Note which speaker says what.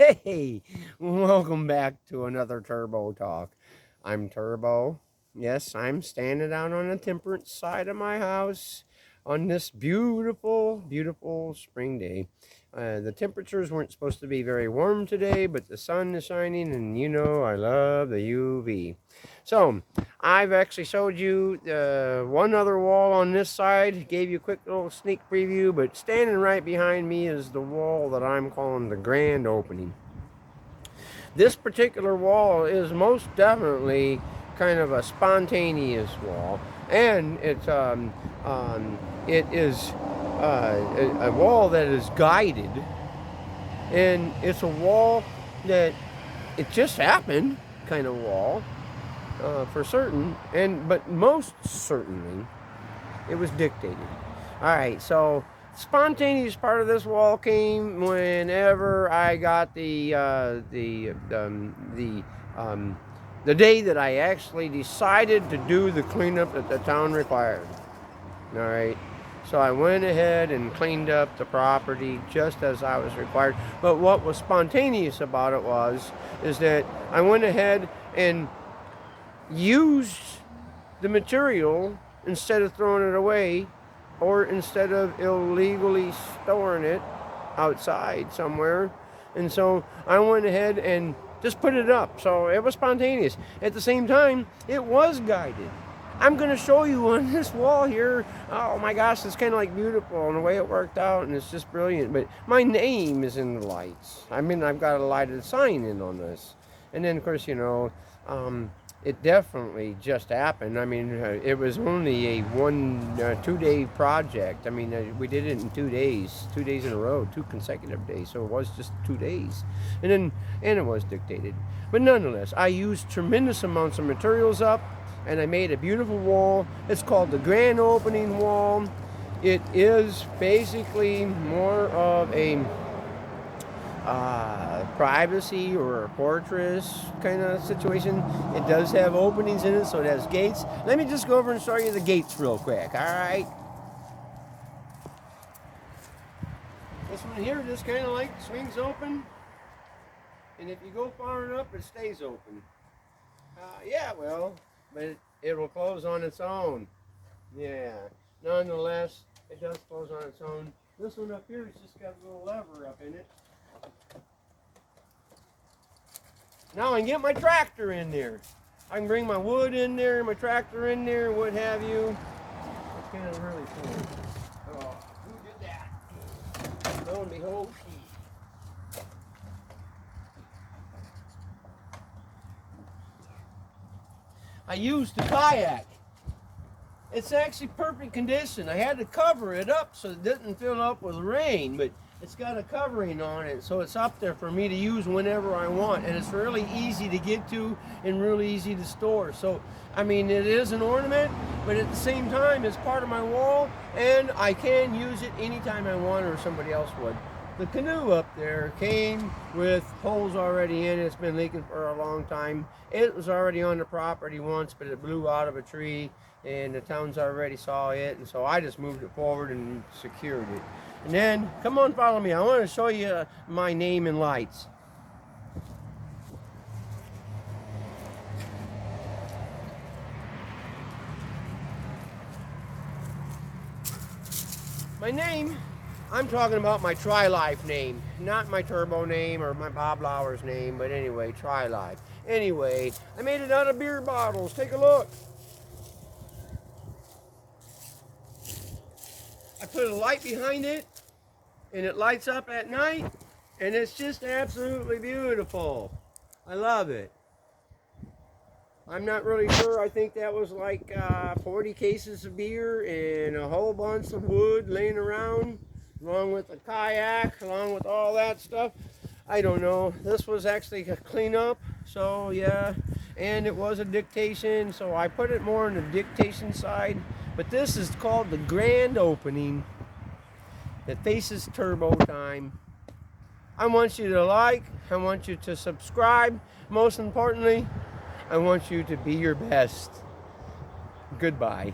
Speaker 1: Hey, welcome back to another Turbo Talk. I'm Turbo. Yes, I'm standing out on the temperate side of my house on this beautiful, beautiful spring day. The temperatures weren't supposed to be very warm today, but the sun is shining, and you know I love the UV. So, I've actually showed you one other wall on this side, gave you a quick little sneak preview, but standing right behind me is the wall that I'm calling the grand opening. This particular wall is most definitely kind of a spontaneous wall, and it is a wall that is guided, and it's a wall that it just happened kind of wall for certain, but most certainly it was dictated. All right, so spontaneous part of this wall came whenever I got the day that I actually decided to do the cleanup that the town required. All right, so I went ahead and cleaned up the property just as I was required. But what was spontaneous about it is that I went ahead and used the material instead of throwing it away, or instead of illegally storing it outside somewhere. And so I went ahead and just put it up. So it was spontaneous. At the same time, it was guided. I'm going to show you on this wall here. Oh my gosh, it's kind of like beautiful and the way it worked out, and it's just brilliant. But my name is in the lights. I mean, I've got a lighted sign in on this. And then, of course, it definitely just happened. I mean, it was only a 2 day project. I mean, we did it in 2 days in a row, 2 consecutive days. So it was just 2 days, and it was dictated. But nonetheless, I used tremendous amounts of materials up, and I made a beautiful wall. It's called the grand opening wall. It is basically more of a privacy or a fortress kind of situation. It does have openings in it, so it has gates. Let me just go over and show you the gates real quick. All right, this one here just kind of like swings open, and if you go far enough, it stays open. Yeah, well, but it will close on its own. Yeah, nonetheless, it does close on its own. This one up here has just got a little lever up in it. Now I can get my tractor in there. I can bring my wood in there, my tractor in there, and what have you. It's kind of really cool. Oh, who did that? Lo and behold, I used the kayak. It's actually perfect condition. I had to cover it up so it didn't fill up with rain, but it's got a covering on it, so it's up there for me to use whenever I want, and it's really easy to get to and really easy to store. So, I mean, it is an ornament, but at the same time, it's part of my wall, and I can use it anytime I want or somebody else would. The canoe up there came with holes already in it. It's been leaking for a long time. It was already on the property once, but it blew out of a tree, and the town's already saw it, and so I just moved it forward and secured it. And then, come on, follow me. I want to show you my name in lights. My name, I'm talking about my Tri-Life name, not my Turbo name or my Bob Lauer's name, but anyway, Tri-Life. Anyway, I made it out of beer bottles. Take a look. I put a light behind it, and it lights up at night, and it's just absolutely beautiful. I love it. I'm not really sure. I think that was like 40 cases of beer and a whole bunch of wood laying around, along with a kayak, along with all that stuff. I don't know. This was actually a cleanup, so yeah, and it was a dictation, so I put it more on the dictation side. But this is called the grand opening that faces turbo time. I want you to like, I want you to subscribe. Most importantly, I want you to be your best. Goodbye.